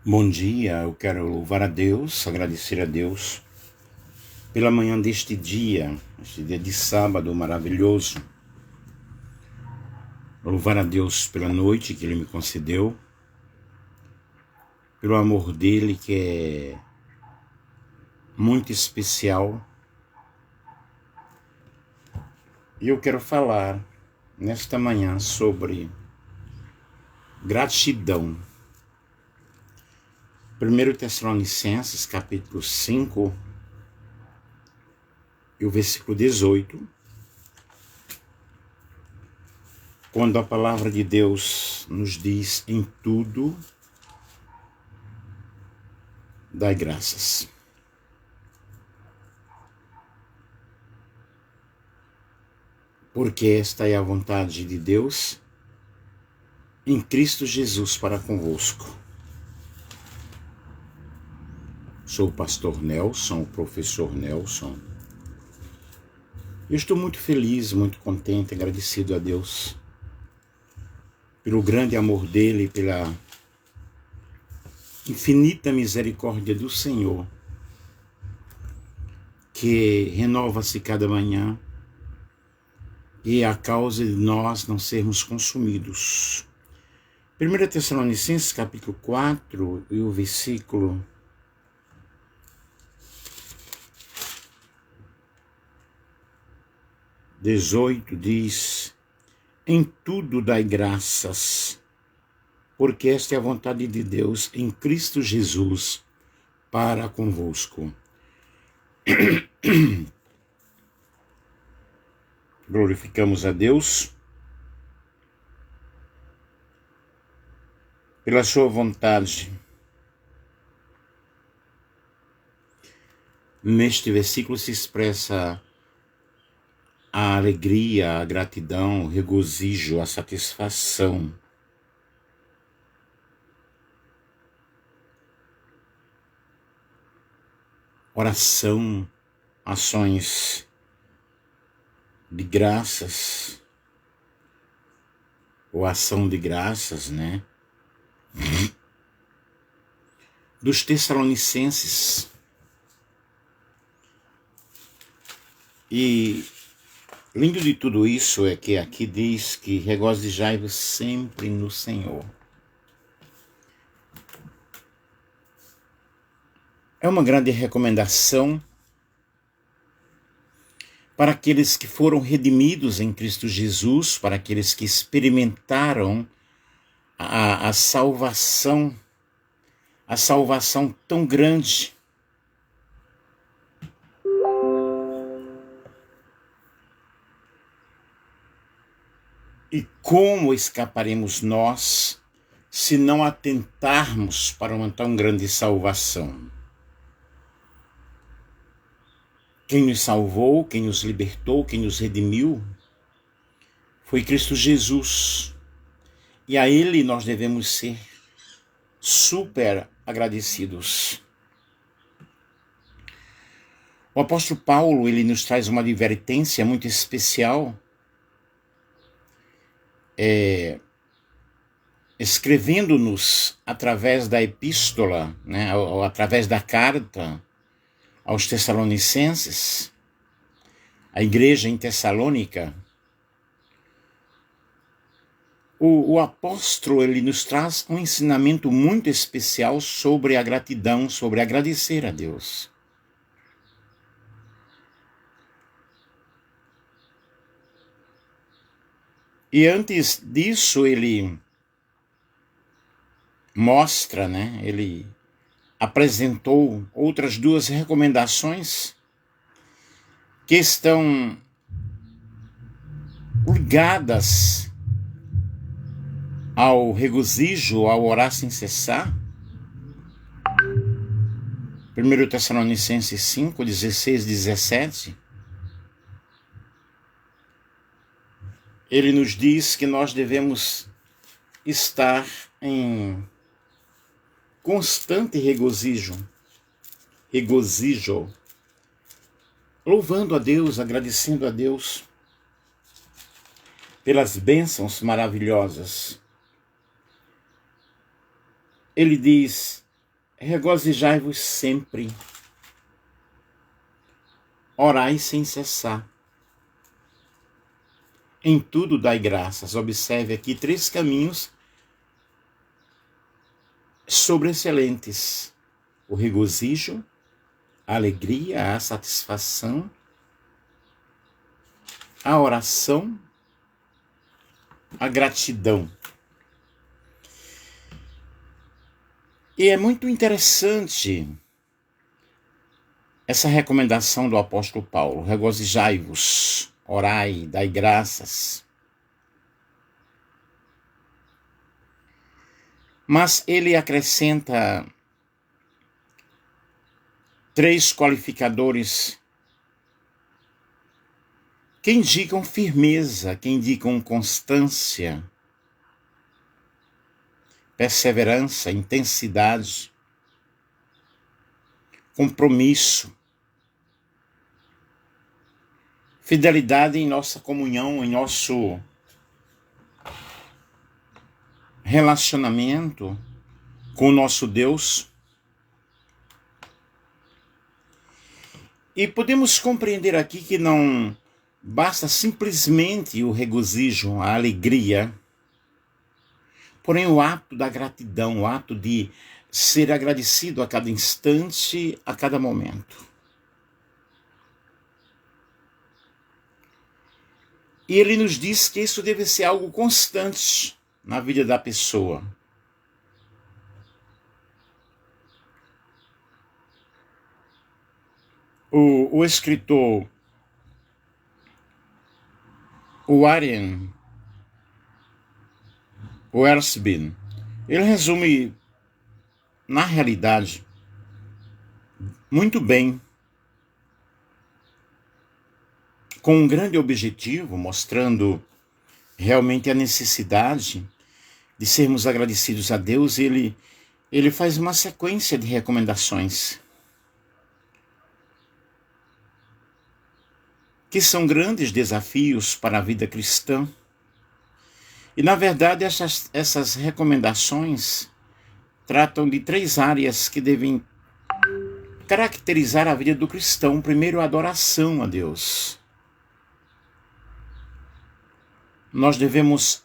Bom dia, eu quero louvar a Deus, agradecer a Deus pela manhã deste dia, este dia de sábado maravilhoso. Louvar a Deus pela noite que Ele me concedeu, pelo amor dEle que é muito especial. E eu quero falar nesta manhã sobre gratidão. 1 Tessalonicenses, capítulo 5, e o versículo 18, quando a palavra de Deus nos diz: em tudo dai graças. Porque esta é a vontade de Deus em Cristo Jesus para convosco. Sou o pastor Nelson, o professor Nelson. Eu estou muito feliz, muito contente, agradecido a Deus pelo grande amor dEle, pela infinita misericórdia do Senhor, que renova-se cada manhã e é a causa de nós não sermos consumidos. 1 Tessalonicenses, capítulo 4, e o versículo 18 diz: em tudo dai graças, porque esta é a vontade de Deus em Cristo Jesus para convosco. Glorificamos a Deus pela sua vontade. Neste versículo se expressa a alegria, a gratidão, o regozijo, a satisfação. Oração, ações de graças, ou ação de graças, né? Dos Tessalonicenses. E lindo de tudo isso é que aqui diz que regozijai-vos sempre no Senhor. É uma grande recomendação para aqueles que foram redimidos em Cristo Jesus, para aqueles que experimentaram a salvação tão grande. E como escaparemos nós se não atentarmos para uma tão grande salvação? Quem nos salvou, quem nos libertou, quem nos redimiu foi Cristo Jesus. E a Ele nós devemos ser super agradecidos. O apóstolo Paulo, ele nos traz uma advertência muito especial, escrevendo-nos através da epístola, né, ou através da carta aos Tessalonicenses, a igreja em Tessalônica. O apóstolo, ele nos traz um ensinamento muito especial sobre a gratidão, sobre agradecer a Deus. E antes disso, ele mostra, né? Ele apresentou outras duas recomendações que estão ligadas ao regozijo, ao orar sem cessar. 1 Tessalonicenses 5, 16, 17. Ele nos diz que nós devemos estar em constante regozijo, louvando a Deus, agradecendo a Deus pelas bênçãos maravilhosas ele diz: regozijai-vos sempre, orai sem cessar. Em tudo dai graças. Observe aqui 3 caminhos sobreexcelentes: o regozijo, a alegria, a satisfação, a oração, a gratidão. E é muito interessante essa recomendação do apóstolo Paulo: regozijai-vos, orai, dai graças. Mas ele acrescenta 3 qualificadores que indicam firmeza, que indicam constância, perseverança, intensidade, compromisso, fidelidade em nossa comunhão, em nosso relacionamento com o nosso Deus. E podemos compreender aqui que não basta simplesmente o regozijo, a alegria, porém o ato da gratidão, o ato de ser agradecido a cada instante, a cada momento. E ele nos diz que isso deve ser algo constante na vida da pessoa. O escritor Warren Wiersbe, ele resume, na realidade, muito bem, com um grande objetivo, mostrando realmente a necessidade de sermos agradecidos a Deus. Ele faz uma sequência de recomendações que são grandes desafios para a vida cristã. E, na verdade, essas recomendações tratam de 3 áreas que devem caracterizar a vida do cristão. Primeiro, a adoração a Deus. Nós devemos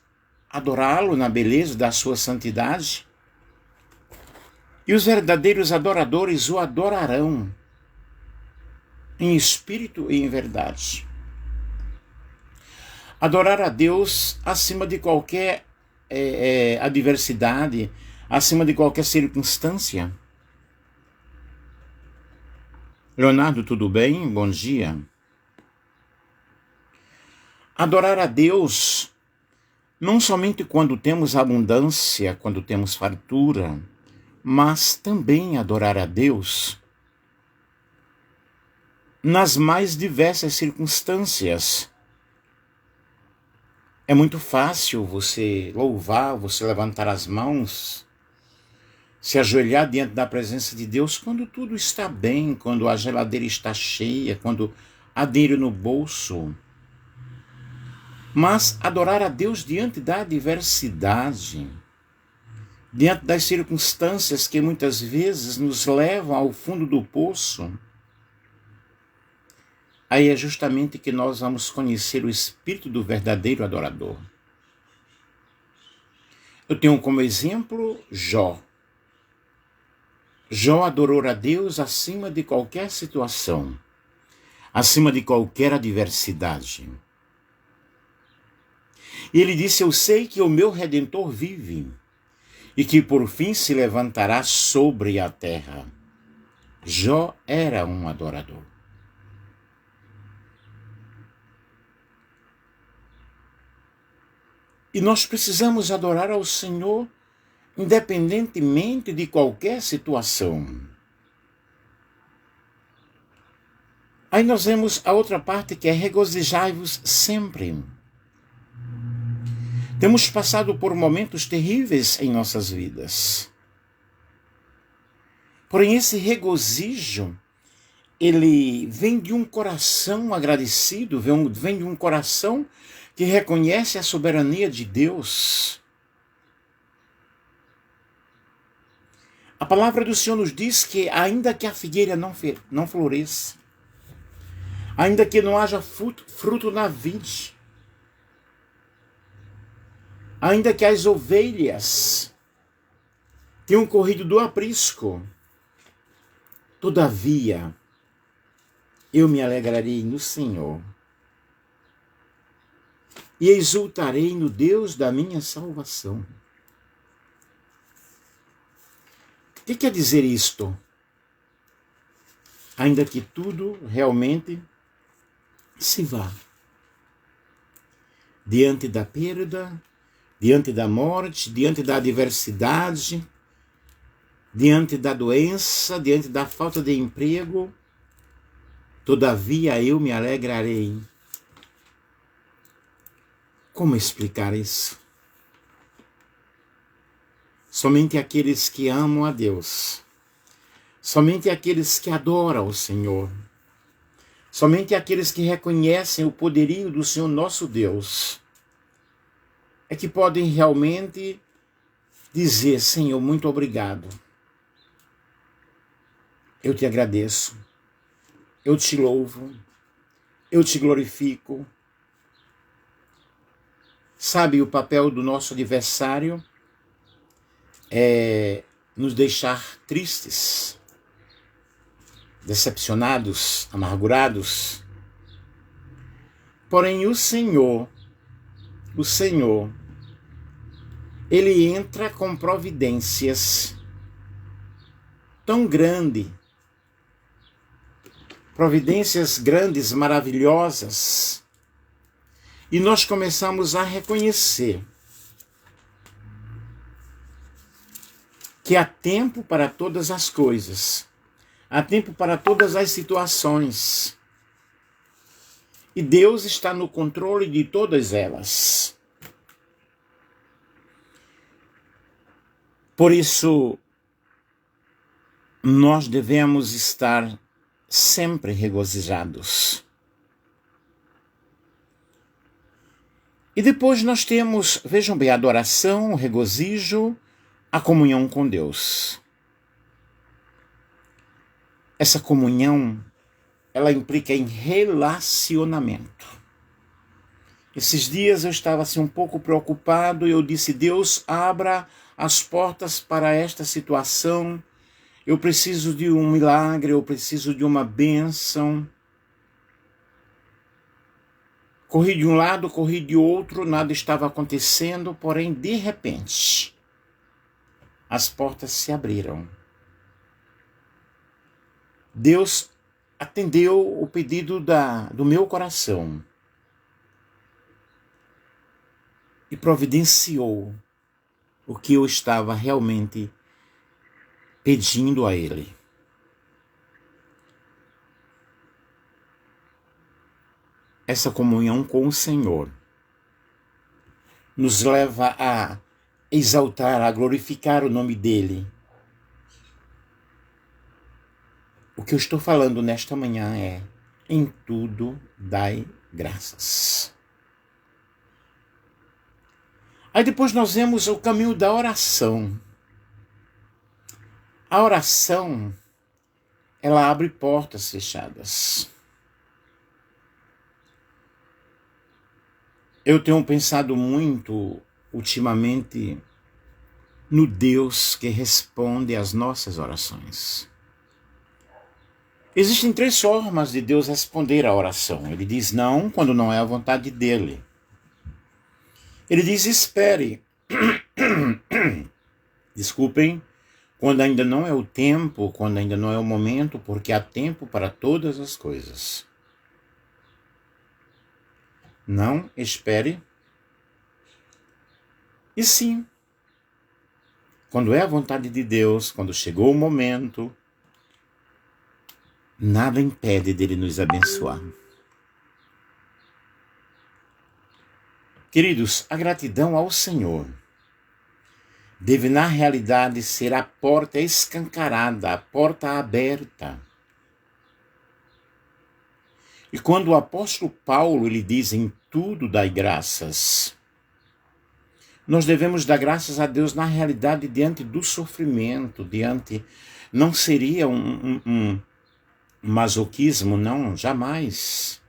adorá-lo na beleza da sua santidade. E os verdadeiros adoradores o adorarão em espírito e em verdade. Adorar a Deus acima de qualquer adversidade, acima de qualquer circunstância. Leonardo, tudo bem? Bom dia. Adorar a Deus não somente quando temos abundância, quando temos fartura, mas também adorar a Deus nas mais diversas circunstâncias. É muito fácil você louvar, você levantar as mãos, se ajoelhar diante da presença de Deus quando tudo está bem, quando a geladeira está cheia, quando há dinheiro no bolso. Mas adorar a Deus diante da adversidade, diante das circunstâncias que muitas vezes nos levam ao fundo do poço, aí é justamente que nós vamos conhecer o espírito do verdadeiro adorador. Eu tenho como exemplo Jó. Jó adorou a Deus acima de qualquer situação, acima de qualquer adversidade. E ele disse: eu sei que o meu Redentor vive e que por fim se levantará sobre a terra. Jó era um adorador. E nós precisamos adorar ao Senhor independentemente de qualquer situação. Aí nós vemos a outra parte, que é regozijai-vos sempre. Temos passado por momentos terríveis em nossas vidas. Porém, esse regozijo, ele vem de um coração agradecido, vem de um coração que reconhece a soberania de Deus. A palavra do Senhor nos diz que ainda que a figueira não floresça, ainda que não haja fruto na vide, ainda que as ovelhas tenham corrido do aprisco, todavia eu me alegrarei no Senhor e exultarei no Deus da minha salvação. O que quer dizer isto? Ainda que tudo realmente se vá, diante da perda, diante da morte, diante da adversidade, diante da doença, diante da falta de emprego, todavia eu me alegrarei. Como explicar isso? Somente aqueles que amam a Deus, somente aqueles que adoram o Senhor, somente aqueles que reconhecem o poderio do Senhor nosso Deus, é que podem realmente dizer: Senhor, muito obrigado. Eu te agradeço, eu te louvo, eu te glorifico. Sabe, o papel do nosso adversário é nos deixar tristes, decepcionados, amargurados. Porém, o Senhor, Ele entra com providências tão grandes, providências grandes, maravilhosas, e nós começamos a reconhecer que há tempo para todas as coisas, há tempo para todas as situações, e Deus está no controle de todas elas. Por isso, nós devemos estar sempre regozijados. E depois nós temos, vejam bem, a adoração, o regozijo, a comunhão com Deus. Essa comunhão, ela implica em relacionamento. Esses dias eu estava assim um pouco preocupado e eu disse: Deus, abra as portas para esta situação. Eu preciso de um milagre, eu preciso de uma bênção. Corri de um lado, corri de outro, nada estava acontecendo, porém, de repente, as portas se abriram. Deus atendeu o pedido do meu coração e providenciou o que eu estava realmente pedindo a Ele. Essa comunhão com o Senhor nos leva a exaltar, a glorificar o nome dEle. O que eu estou falando nesta manhã é: em tudo dai graças. Aí depois nós vemos o caminho da oração. A oração, ela abre portas fechadas. Eu tenho pensado muito, ultimamente, no Deus que responde às nossas orações. Existem 3 formas de Deus responder à oração. Ele diz não quando não é a vontade dele. Ele diz espere. Desculpem, quando ainda não é o tempo, quando ainda não é o momento, porque há tempo para todas as coisas. Não espere. E sim, quando é a vontade de Deus, quando chegou o momento, nada impede dele nos abençoar. Queridos, a gratidão ao Senhor deve, na realidade, ser a porta escancarada, a porta aberta. E quando o apóstolo Paulo ele diz: em tudo dai graças, Nós devemos dar graças a Deus na realidade diante do sofrimento, não seria um masoquismo, não, jamais.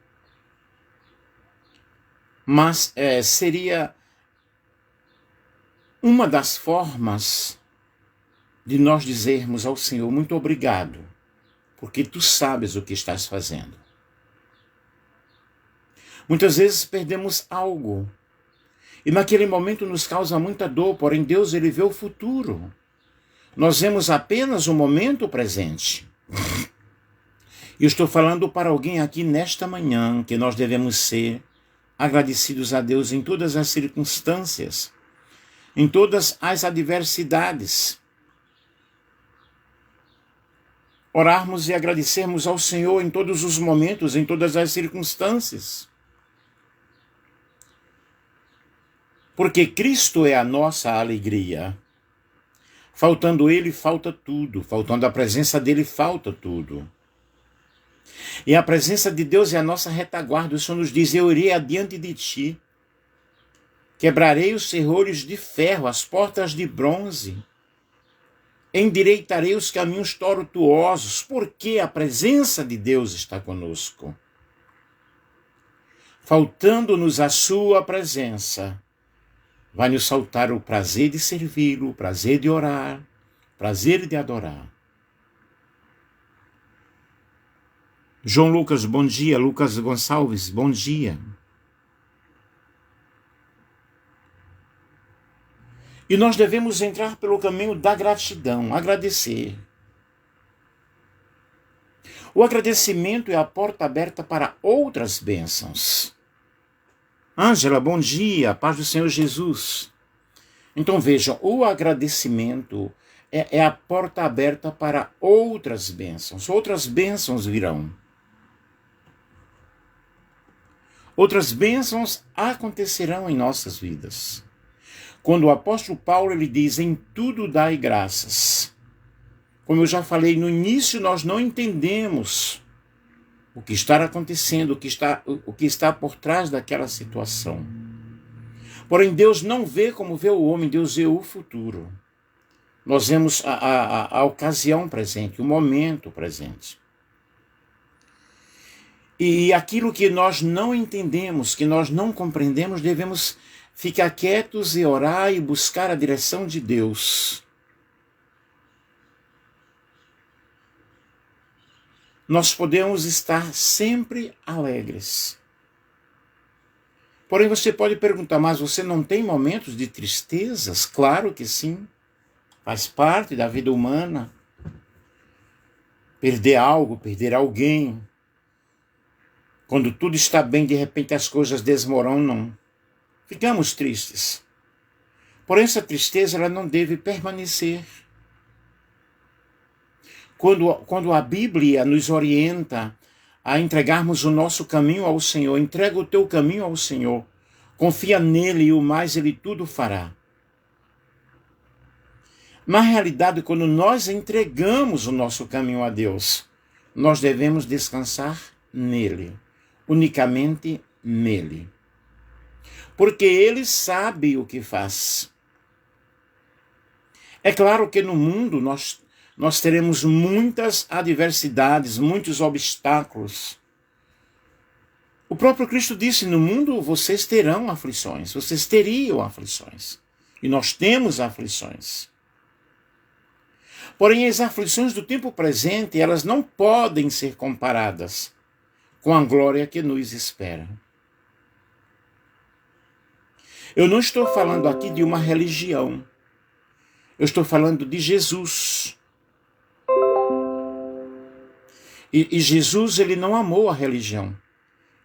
Mas seria uma das formas de nós dizermos ao Senhor, muito obrigado, porque tu sabes o que estás fazendo. Muitas vezes perdemos algo, e naquele momento nos causa muita dor, porém Deus ele vê o futuro. Nós vemos apenas o momento presente. E eu estou falando para alguém aqui nesta manhã que nós devemos ser agradecidos a Deus em todas as circunstâncias, em todas as adversidades. Orarmos e agradecermos ao Senhor em todos os momentos, em todas as circunstâncias. Porque Cristo é a nossa alegria. Faltando Ele, falta tudo. Faltando a presença dEle, falta tudo. E a presença de Deus é a nossa retaguarda. O Senhor nos diz, eu irei adiante de ti. Quebrarei os ferrolhos de ferro, as portas de bronze. Endireitarei os caminhos tortuosos, porque a presença de Deus está conosco. Faltando-nos a sua presença, vai nos faltar o prazer de servi-lo, o prazer de orar, o prazer de adorar. João Lucas, bom dia. Lucas Gonçalves, bom dia. E nós devemos entrar pelo caminho da gratidão, agradecer. O agradecimento é a porta aberta para outras bênçãos. Ângela, bom dia, paz do Senhor Jesus. Então vejam, o agradecimento é a porta aberta para outras bênçãos virão. Outras bênçãos acontecerão em nossas vidas. Quando o apóstolo Paulo ele diz, em tudo dai graças. Como eu já falei no início, nós não entendemos o que está acontecendo, o que está por trás daquela situação. Porém, Deus não vê como vê o homem, Deus vê o futuro. Nós vemos a ocasião presente, o momento presente. E aquilo que nós não entendemos, que nós não compreendemos, devemos ficar quietos e orar e buscar a direção de Deus. Nós podemos estar sempre alegres. Porém, você pode perguntar, mas você não tem momentos de tristezas? Claro que sim. Faz parte da vida humana. Perder algo, perder alguém. Quando tudo está bem, de repente as coisas desmoronam. Ficamos tristes. Porém, essa tristeza ela não deve permanecer. Quando a Bíblia nos orienta a entregarmos o nosso caminho ao Senhor, entrega o teu caminho ao Senhor, confia nele e o mais ele tudo fará. Na realidade, quando nós entregamos o nosso caminho a Deus, nós devemos descansar nele, unicamente nele. Porque ele sabe o que faz. É claro que no mundo nós teremos muitas adversidades, muitos obstáculos. O próprio Cristo disse, no mundo vocês terão aflições, vocês teriam aflições. E nós temos aflições. Porém, as aflições do tempo presente, elas não podem ser comparadas com a glória que nos espera. Eu não estou falando aqui de uma religião. Eu estou falando de Jesus. E Jesus, ele não amou a religião.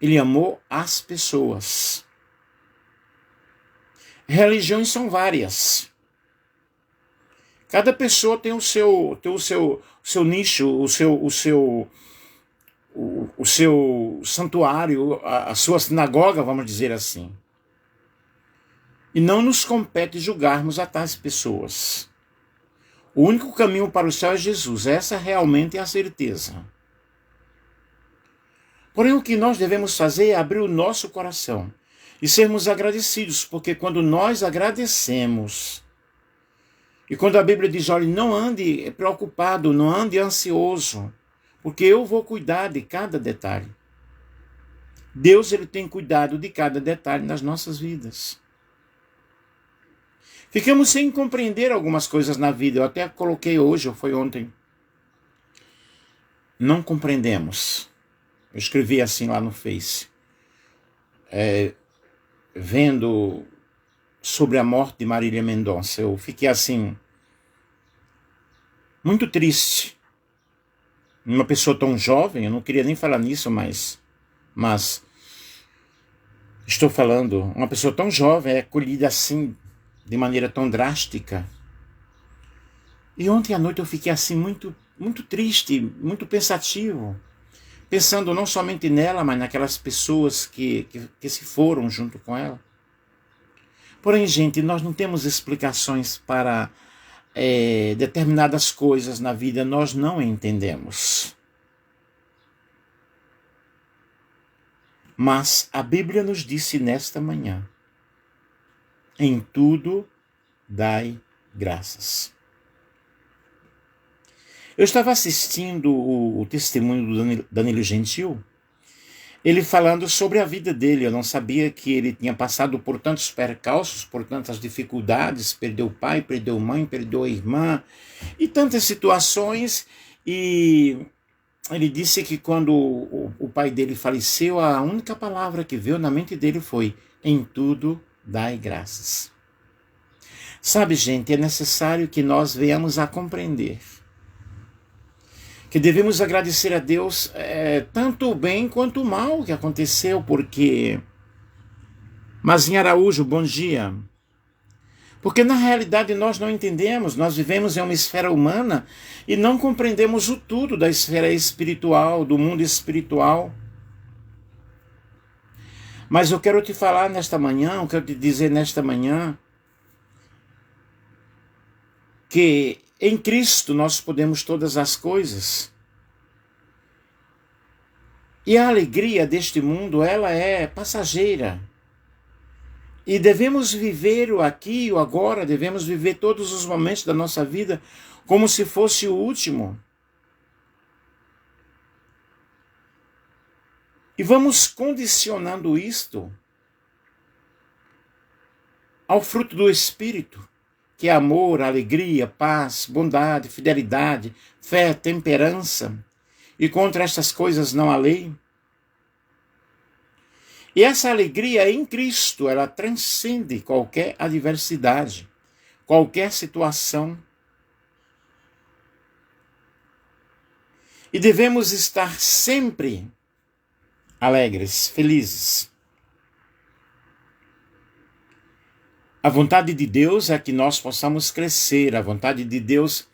Ele amou as pessoas. Religiões são várias. Cada pessoa tem o seu nicho, o seu santuário, a sua sinagoga, vamos dizer assim. E não nos compete julgarmos a tais pessoas. O único caminho para o céu é Jesus. Essa realmente é a certeza. Porém, o que nós devemos fazer é abrir o nosso coração e sermos agradecidos, porque quando nós agradecemos, e quando a Bíblia diz, olha, não ande preocupado, não ande ansioso, porque eu vou cuidar de cada detalhe. Deus, ele tem cuidado de cada detalhe nas nossas vidas. Ficamos sem compreender algumas coisas na vida. Eu até coloquei hoje, ou foi ontem. Não compreendemos. Eu escrevi assim lá no Face. Vendo sobre a morte de Marília Mendonça. Eu fiquei assim, muito triste. Uma pessoa tão jovem, eu não queria nem falar nisso, mas estou falando, uma pessoa tão jovem é colhida assim, de maneira tão drástica. E ontem à noite eu fiquei assim muito triste, muito pensativo, pensando não somente nela, mas naquelas pessoas que se foram junto com ela. Porém, gente, nós não temos explicações para determinadas coisas na vida, nós não entendemos. Mas a Bíblia nos disse nesta manhã, em tudo dai graças. Eu estava assistindo o testemunho do Danilo Gentil, ele falando sobre a vida dele. Eu não sabia que ele tinha passado por tantos percalços, por tantas dificuldades, perdeu o pai, perdeu a mãe, perdeu a irmã, e tantas situações. E ele disse que quando o pai dele faleceu, a única palavra que veio na mente dele foi, em tudo dai graças. Sabe, gente, é necessário que nós venhamos a compreender que devemos agradecer a Deus tanto o bem quanto o mal que aconteceu, porque... Mazinha Araújo, bom dia. Porque na realidade nós não entendemos, nós vivemos em uma esfera humana e não compreendemos o tudo da esfera espiritual, do mundo espiritual. Mas eu quero te falar nesta manhã, eu quero te dizer nesta manhã, que em Cristo nós podemos todas as coisas. E a alegria deste mundo, ela é passageira. E devemos viver o aqui e o agora, devemos viver todos os momentos da nossa vida como se fosse o último. E vamos condicionando isto ao fruto do Espírito, que é amor, alegria, paz, bondade, fidelidade, fé, temperança, e contra estas coisas não há lei. E essa alegria em Cristo, ela transcende qualquer adversidade, qualquer situação. E devemos estar sempre alegres, felizes. A vontade de Deus é que nós possamos crescer, a vontade de Deus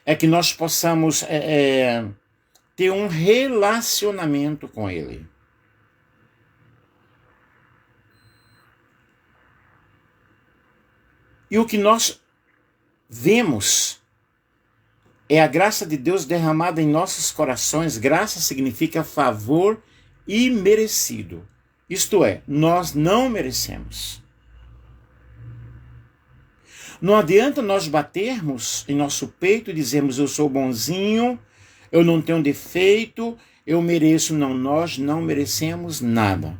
é que nós possamos ter um relacionamento com Ele. E o que nós vemos é a graça de Deus derramada em nossos corações. Graça significa favor imerecido. Isto é, nós não merecemos. Não adianta nós batermos em nosso peito e dizermos, eu sou bonzinho, eu não tenho defeito, eu mereço. Não, nós não merecemos nada.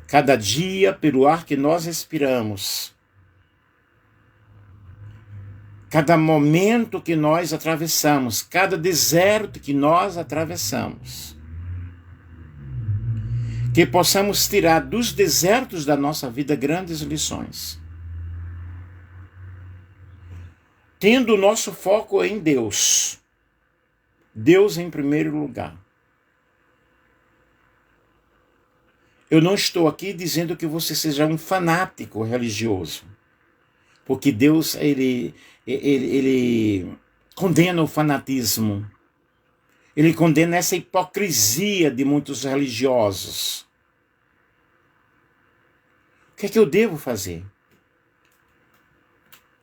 Cada dia, pelo ar que nós respiramos, cada momento que nós atravessamos, cada deserto que nós atravessamos, que possamos tirar dos desertos da nossa vida grandes lições. Tendo o nosso foco em Deus. Deus em primeiro lugar. Eu não estou aqui dizendo que você seja um fanático religioso. Porque Deus, ele condena o fanatismo. Ele condena essa hipocrisia de muitos religiosos. O que é que eu devo fazer?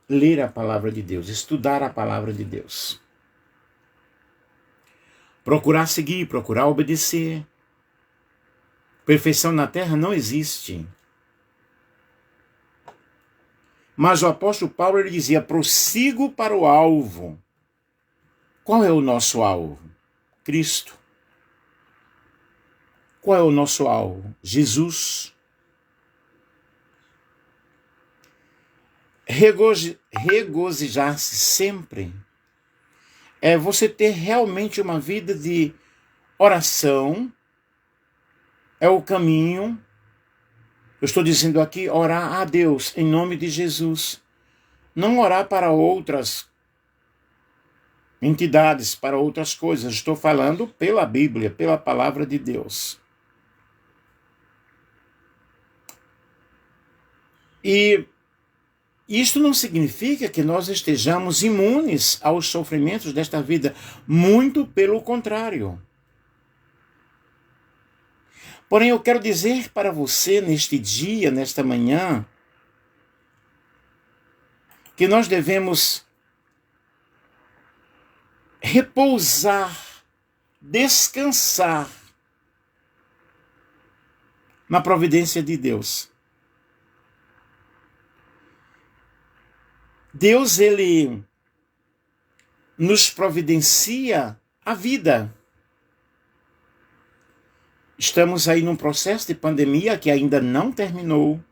Ler a palavra de Deus, estudar a palavra de Deus. Procurar seguir, procurar obedecer. Perfeição na terra não existe. Mas o apóstolo Paulo ele dizia: prossigo para o alvo. Qual é o nosso alvo? Cristo. Qual é o nosso alvo? Jesus. Regozijar-se sempre é você ter realmente uma vida de oração, é o caminho. Eu estou dizendo aqui, orar a Deus em nome de Jesus. Não orar para outras entidades, para outras coisas. Estou falando pela Bíblia, pela palavra de Deus. E isto não significa que nós estejamos imunes aos sofrimentos desta vida. Muito pelo contrário. Porém, eu quero dizer para você neste dia, nesta manhã, que nós devemos repousar, descansar na providência de Deus. Deus, ele nos providencia a vida. Estamos aí num processo de pandemia que ainda não terminou.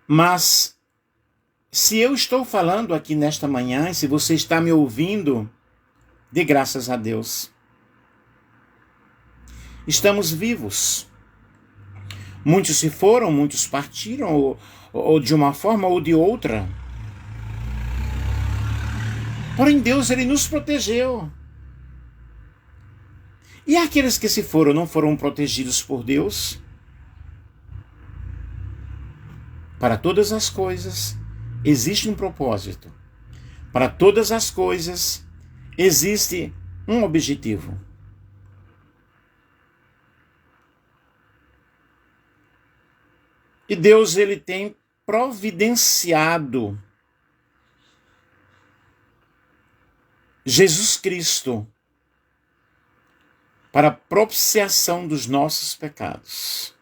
Mas, se eu estou falando aqui nesta manhã, e se você está me ouvindo, dê graças a Deus. Estamos vivos. Muitos se foram, muitos partiram, ou de uma forma ou de outra. Porém, Deus, ele nos protegeu. E aqueles que se foram, não foram protegidos por Deus? Para todas as coisas existe um propósito. Para todas as coisas existe um objetivo. E Deus, ele tem providenciado Jesus Cristo para a propiciação dos nossos pecados.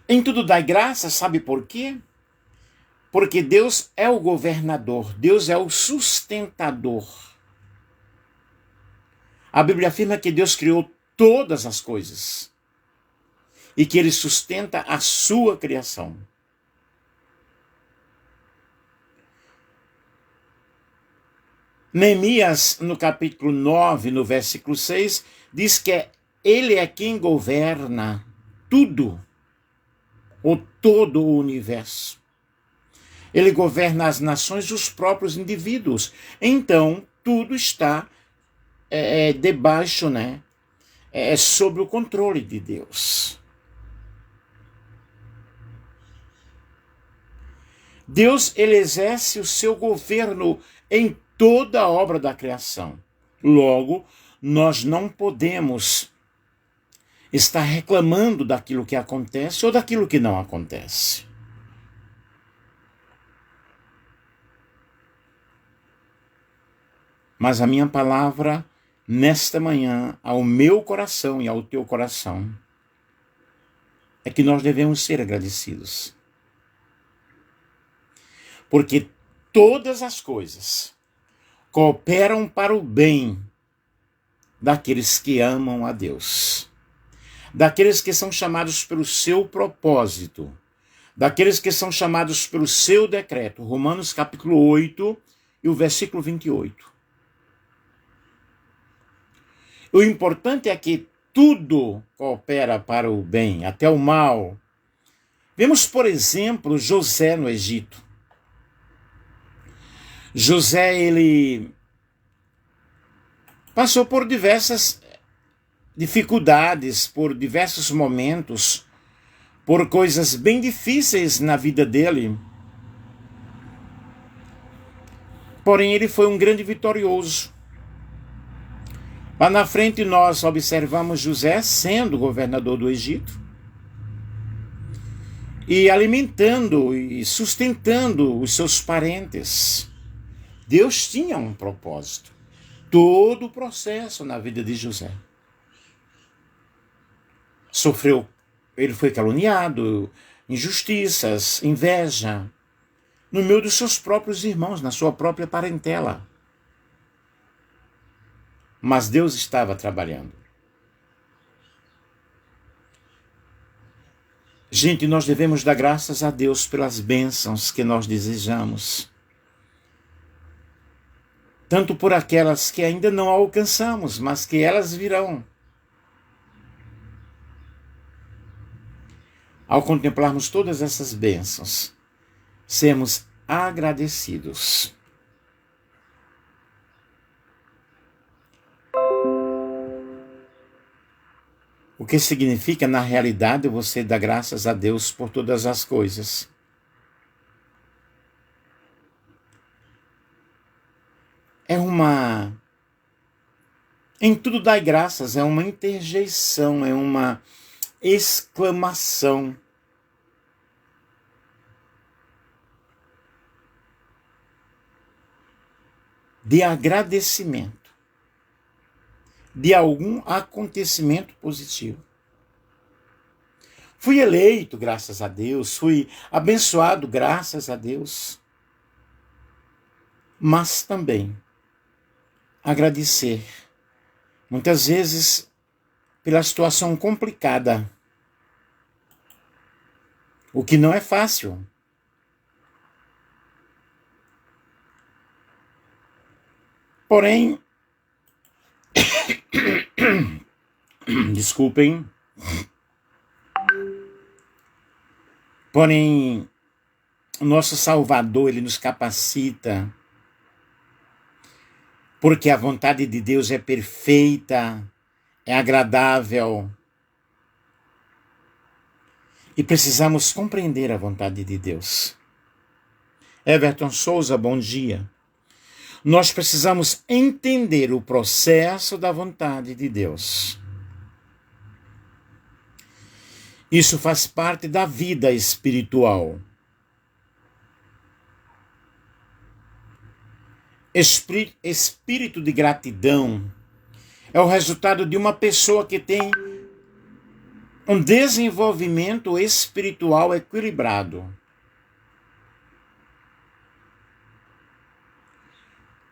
Em tudo dai graça, sabe por quê? Porque Deus é o governador, Deus é o sustentador. A Bíblia afirma que Deus criou todas as coisas e que ele sustenta a sua criação. Neemias, no capítulo 9, no versículo 6, diz que ele é quem governa tudo, ou todo o universo. Ele governa as nações e os próprios indivíduos. Então, tudo está debaixo, sob o controle de Deus. Deus, ele exerce o seu governo em toda a obra da criação. Logo, nós não podemos estar reclamando daquilo que acontece ou daquilo que não acontece. Mas a minha palavra, nesta manhã, ao meu coração e ao teu coração, é que nós devemos ser agradecidos. Porque todas as coisas cooperam para o bem daqueles que amam a Deus, daqueles que são chamados pelo seu propósito, daqueles que são chamados pelo seu decreto. Romanos capítulo 8 e o versículo 28. O importante é que tudo coopera para o bem, até o mal. Vemos, por exemplo, José no Egito. José, ele passou por diversas dificuldades, por diversos momentos, por coisas bem difíceis na vida dele. Porém, ele foi um grande vitorioso. Lá na frente nós observamos José sendo governador do Egito e alimentando e sustentando os seus parentes. Deus tinha um propósito. todo o processo na vida de José. Sofreu, ele foi caluniado, injustiças, inveja, no meio dos seus próprios irmãos, na sua própria parentela. Mas Deus estava trabalhando. Gente, nós devemos dar graças a Deus pelas bênçãos que nós desejamos. Tanto por aquelas que ainda não alcançamos, mas que elas virão. Ao contemplarmos todas essas bênçãos, sermos agradecidos. O que significa, na realidade, você dar graças a Deus por todas as coisas. Em tudo dai graças, é uma interjeição, é uma exclamação. De agradecimento. De algum acontecimento positivo. Fui eleito, graças a Deus. Fui abençoado, graças a Deus. Mas também agradecer, muitas vezes, pela situação complicada. O que não é fácil. Porém, desculpem, porém, o nosso Salvador, ele nos capacita, porque a vontade de Deus é perfeita, é agradável, e precisamos compreender a vontade de Deus. Everton Souza, bom dia. Nós precisamos entender o processo da vontade de Deus. Isso faz parte da vida espiritual. Espírito de gratidão é o resultado de uma pessoa que tem um desenvolvimento espiritual equilibrado.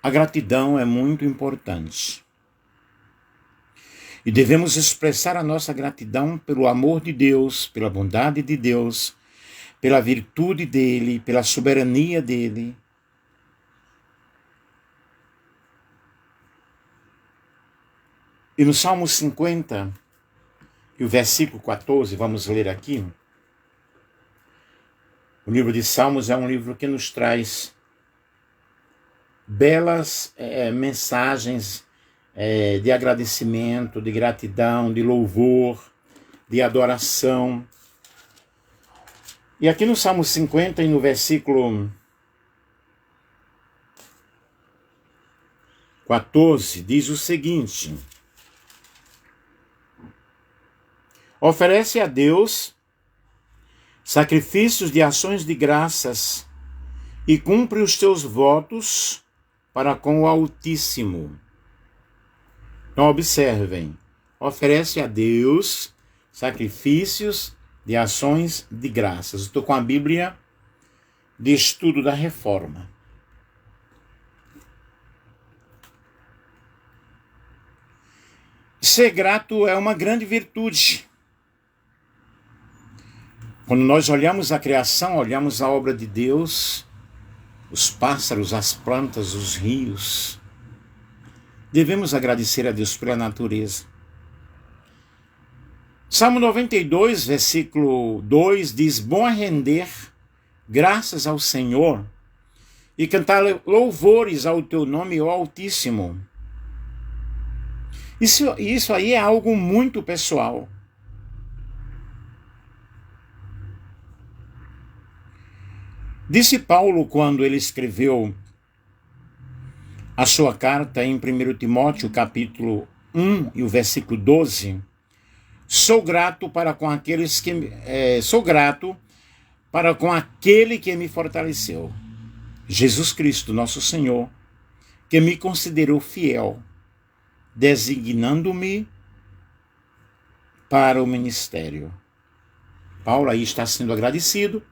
A gratidão é muito importante. E devemos expressar a nossa gratidão pelo amor de Deus, pela bondade de Deus, pela virtude dele, pela soberania dele. E no Salmo 50, e o versículo 14, vamos ler aqui. O livro de Salmos é um livro que nos traz belas mensagens de agradecimento, de gratidão, de louvor, de adoração. E aqui no Salmo 50 e no versículo 14, diz o seguinte: oferece a Deus sacrifícios de ações de graças e cumpre os teus votos para com o Altíssimo. Então observem, oferece a Deus sacrifícios de ações de graças. Estou com a Bíblia de Estudo da Reforma. Ser grato é uma grande virtude. Quando nós olhamos a criação, olhamos a obra de Deus, os pássaros, as plantas, os rios, devemos agradecer a Deus pela natureza. Salmo 92, versículo 2 diz: bom é render graças ao Senhor e cantar louvores ao teu nome, ó Altíssimo. Isso aí é algo muito pessoal. Disse Paulo quando ele escreveu a sua carta em 1 Timóteo, capítulo 1 e o versículo 12, sou grato para com aquele que me fortaleceu, Jesus Cristo, nosso Senhor, que me considerou fiel designando-me para o ministério. Paulo aí está sendo agradecido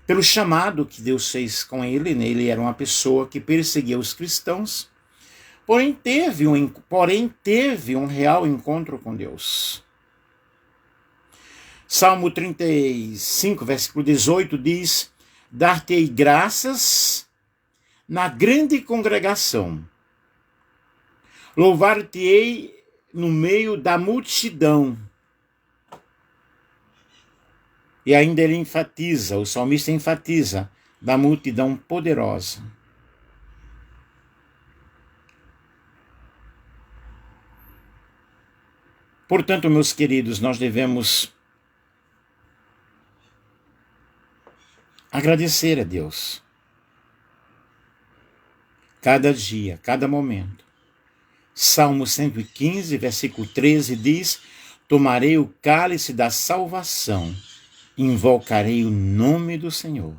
pelo chamado que Deus fez com ele. Ele era uma pessoa que perseguia os cristãos, porém teve um real encontro com Deus. Salmo 35, versículo 18 diz: dar-te-ei graças na grande congregação, louvar-te-ei no meio da multidão. E ainda ele enfatiza, o salmista enfatiza, da multidão poderosa. Portanto, meus queridos, nós devemos agradecer a Deus. Cada dia, cada momento. Salmo 115, versículo 13 diz: tomarei o cálice da salvação, invocarei o nome do Senhor.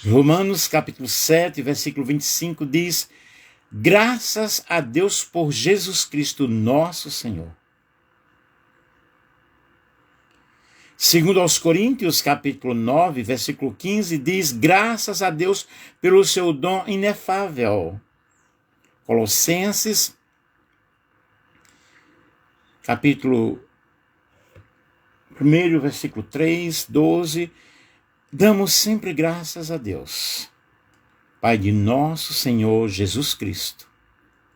Romanos capítulo 7, versículo 25 diz: graças a Deus por Jesus Cristo nosso Senhor. Segundo aos Coríntios, capítulo 9, versículo 15, diz: graças a Deus pelo seu dom inefável. Colossenses, capítulo 1, versículo 3, 12, damos sempre graças a Deus, Pai de nosso Senhor Jesus Cristo,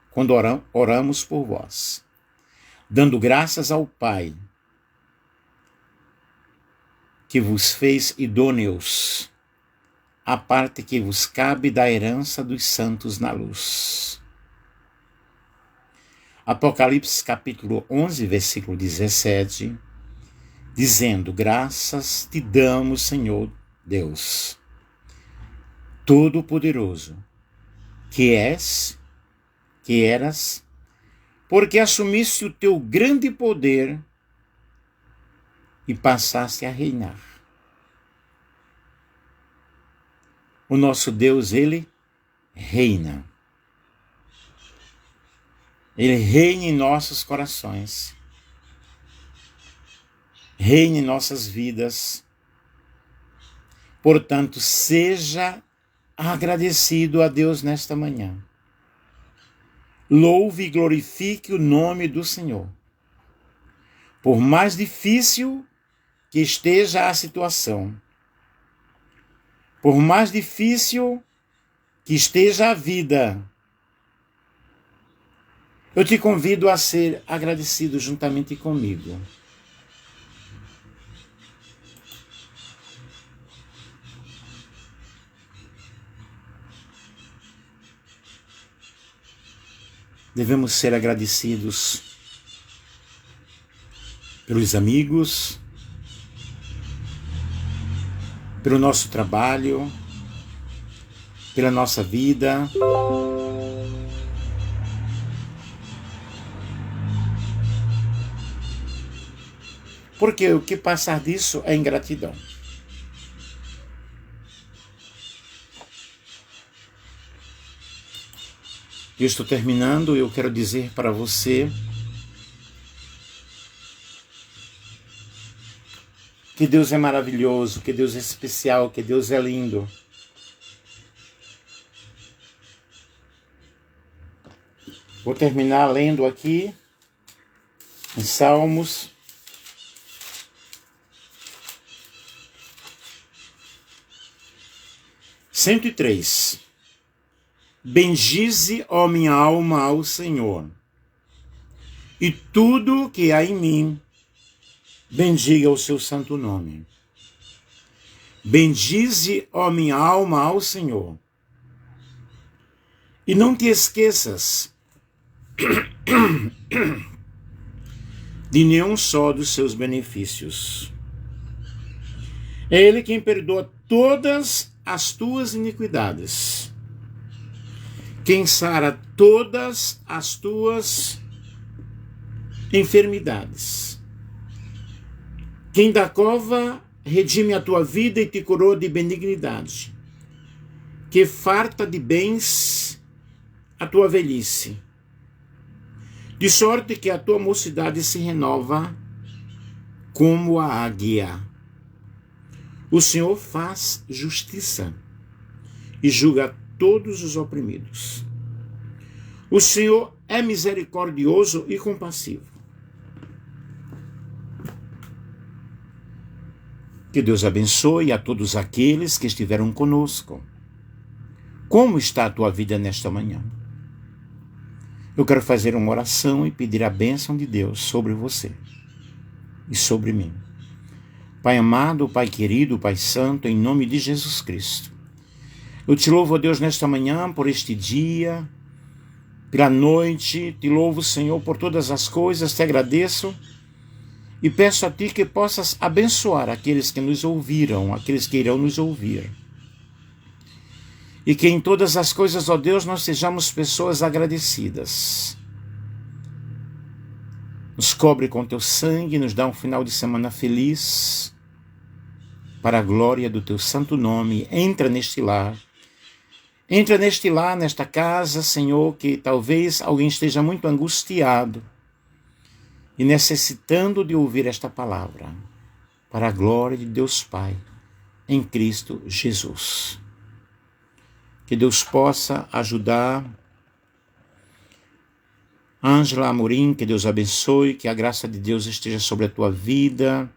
quando oramos por vós, dando graças ao Pai, que vos fez idôneos, a parte que vos cabe da herança dos santos na luz. Apocalipse capítulo 11, versículo 17, dizendo: graças te damos, Senhor Deus, Todo-Poderoso, que eras, porque assumiste o teu grande poder e passaste a reinar. O nosso Deus, ele reina. Ele reina em nossos corações. Reina em nossas vidas. Portanto, seja agradecido a Deus nesta manhã. Louve e glorifique o nome do Senhor. Por mais difícil que esteja a situação, por mais difícil que esteja a vida, eu te convido a ser agradecido juntamente comigo. Devemos ser agradecidos pelos amigos, pelo nosso trabalho, pela nossa vida. Porque o que passar disso é ingratidão. Eu estou terminando e eu quero dizer para você que Deus é maravilhoso, que Deus é especial, que Deus é lindo. Vou terminar lendo aqui em Salmos 103. Bendize, ó minha alma, ao Senhor, e tudo que há em mim, bendiga o seu santo nome. Bendize, ó minha alma, ao Senhor, e não te esqueças de nenhum só dos seus benefícios. É Ele quem perdoa todas as tuas iniquidades, quem sara todas as tuas enfermidades, quem da cova redime a tua vida e te coroa de benignidade, que farta de bens a tua velhice, de sorte que a tua mocidade se renova como a águia. O Senhor faz justiça e julga todos os oprimidos. O Senhor é misericordioso e compassivo. Que Deus abençoe a todos aqueles que estiveram conosco. Como está a tua vida nesta manhã? Eu quero fazer uma oração e pedir a bênção de Deus sobre você e sobre mim. Pai amado, Pai querido, Pai santo, em nome de Jesus Cristo, eu te louvo, ó Deus, nesta manhã por este dia, pela noite, te louvo, Senhor, por todas as coisas, te agradeço e peço a Ti que possas abençoar aqueles que nos ouviram, aqueles que irão nos ouvir. E que em todas as coisas, ó Deus, nós sejamos pessoas agradecidas. Nos cobre com Teu sangue, nos dá um final de semana feliz, para a glória do Teu santo nome. Entra neste lar, nesta casa, Senhor, que talvez alguém esteja muito angustiado e necessitando de ouvir esta palavra, para a glória de Deus Pai, em Cristo Jesus. Que Deus possa ajudar Ângela Amorim, que Deus abençoe, que a graça de Deus esteja sobre a tua vida,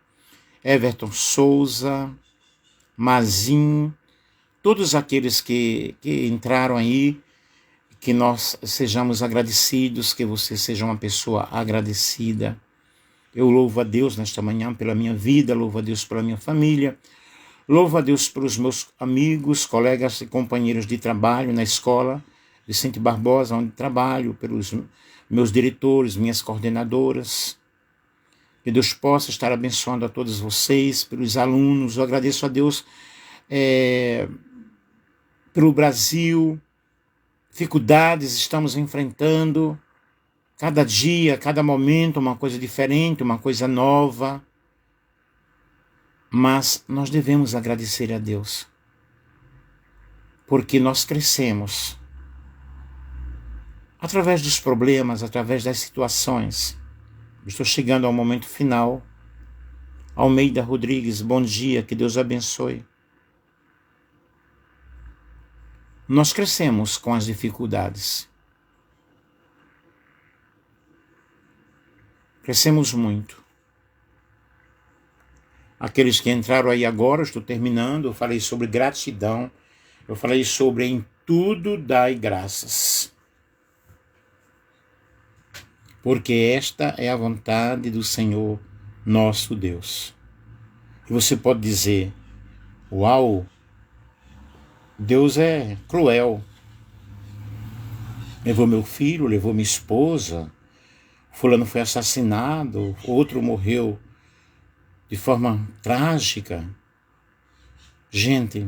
Everton Souza, Mazin, todos aqueles que entraram aí, que nós sejamos agradecidos, que você seja uma pessoa agradecida. Eu louvo a Deus nesta manhã pela minha vida, louvo a Deus pela minha família, louvo a Deus pelos meus amigos, colegas e companheiros de trabalho na escola Vicente Barbosa, onde trabalho, pelos meus diretores, minhas coordenadoras. Que Deus possa estar abençoando a todos vocês, pelos alunos. Eu agradeço a Deus pelo Brasil. Dificuldades estamos enfrentando. Cada dia, cada momento, uma coisa diferente, uma coisa nova. Mas nós devemos agradecer a Deus, porque nós crescemos através dos problemas, através das situações. Estou chegando ao momento final. Almeida Rodrigues, bom dia, que Deus abençoe. Nós crescemos com as dificuldades. Crescemos muito. Aqueles que entraram aí agora, eu estou terminando, eu falei sobre gratidão, eu falei sobre em tudo dai graças. Porque esta é a vontade do Senhor nosso Deus. E você pode dizer, uau, Deus é cruel. Levou meu filho, levou minha esposa, fulano foi assassinado, outro morreu de forma trágica. Gente,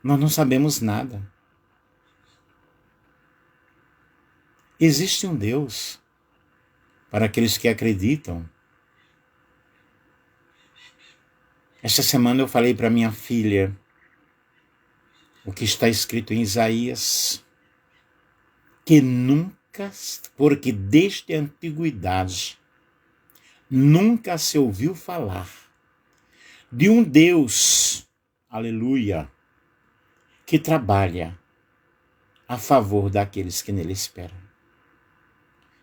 nós não sabemos nada. Existe um Deus para aqueles que acreditam. Esta semana eu falei para minha filha o que está escrito em Isaías, que nunca, porque desde a antiguidade, nunca se ouviu falar de um Deus, aleluia, que trabalha a favor daqueles que nele esperam.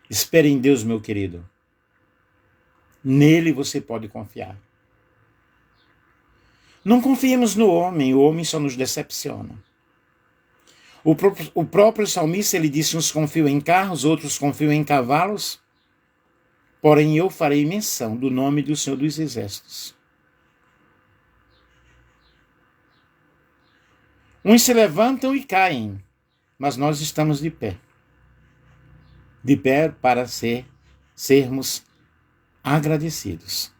Espere em Deus, meu querido. Nele você pode confiar. Não confiemos no homem, o homem só nos decepciona. O próprio salmista, ele disse, uns confiam em carros, outros confiam em cavalos, porém eu farei menção do nome do Senhor dos Exércitos. Uns se levantam e caem, mas nós estamos de pé. De pé para sermos agradecidos.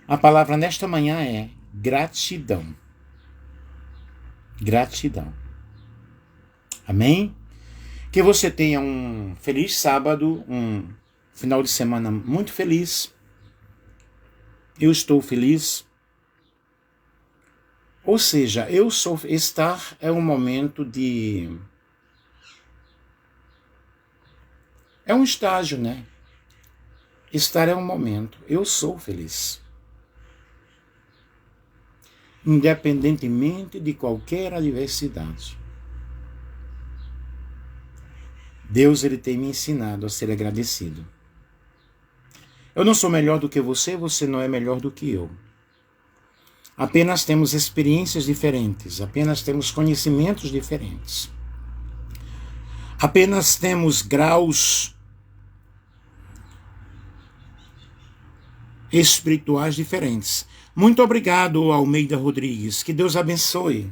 A palavra nesta manhã é gratidão. Gratidão. Amém? Que você tenha um feliz sábado, um final de semana muito feliz. Eu estou feliz. Ou seja, estar é um momento É um estágio, né? Estar é um momento. Eu sou feliz. Independentemente de qualquer adversidade. Deus, Ele tem me ensinado a ser agradecido. Eu não sou melhor do que você não é melhor do que eu. Apenas temos experiências diferentes, apenas temos conhecimentos diferentes. Apenas temos graus espirituais diferentes. Muito obrigado, Almeida Rodrigues. Que Deus abençoe.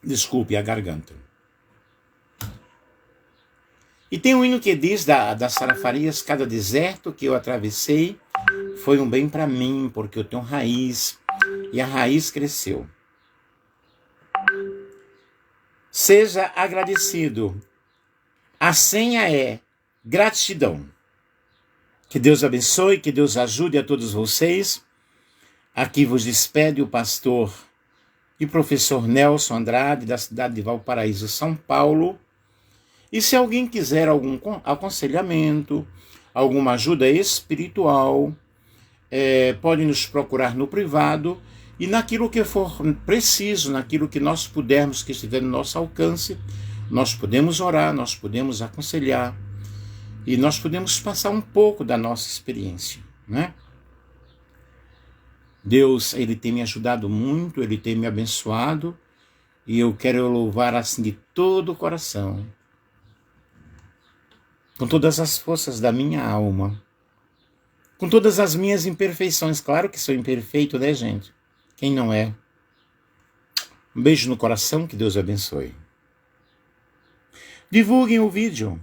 Desculpe a garganta. E tem um hino que diz da Sara Farias: cada deserto que eu atravessei foi um bem para mim, porque eu tenho raiz, e a raiz cresceu. Seja agradecido. A senha é gratidão. Que Deus abençoe, que Deus ajude a todos vocês. Aqui vos despede o pastor e professor Nelson Andrade, da cidade de Valparaíso, São Paulo. E se alguém quiser algum aconselhamento, alguma ajuda espiritual, pode nos procurar no privado, e naquilo que for preciso, naquilo que nós pudermos, que estiver no nosso alcance, nós podemos orar, nós podemos aconselhar, e nós podemos passar um pouco da nossa experiência, né? Deus, Ele tem me ajudado muito, Ele tem me abençoado, e eu quero louvar assim de todo o coração, com todas as forças da minha alma, com todas as minhas imperfeições. Claro que sou imperfeito, né, gente? Quem não é? Um beijo no coração, que Deus abençoe. Divulguem o vídeo.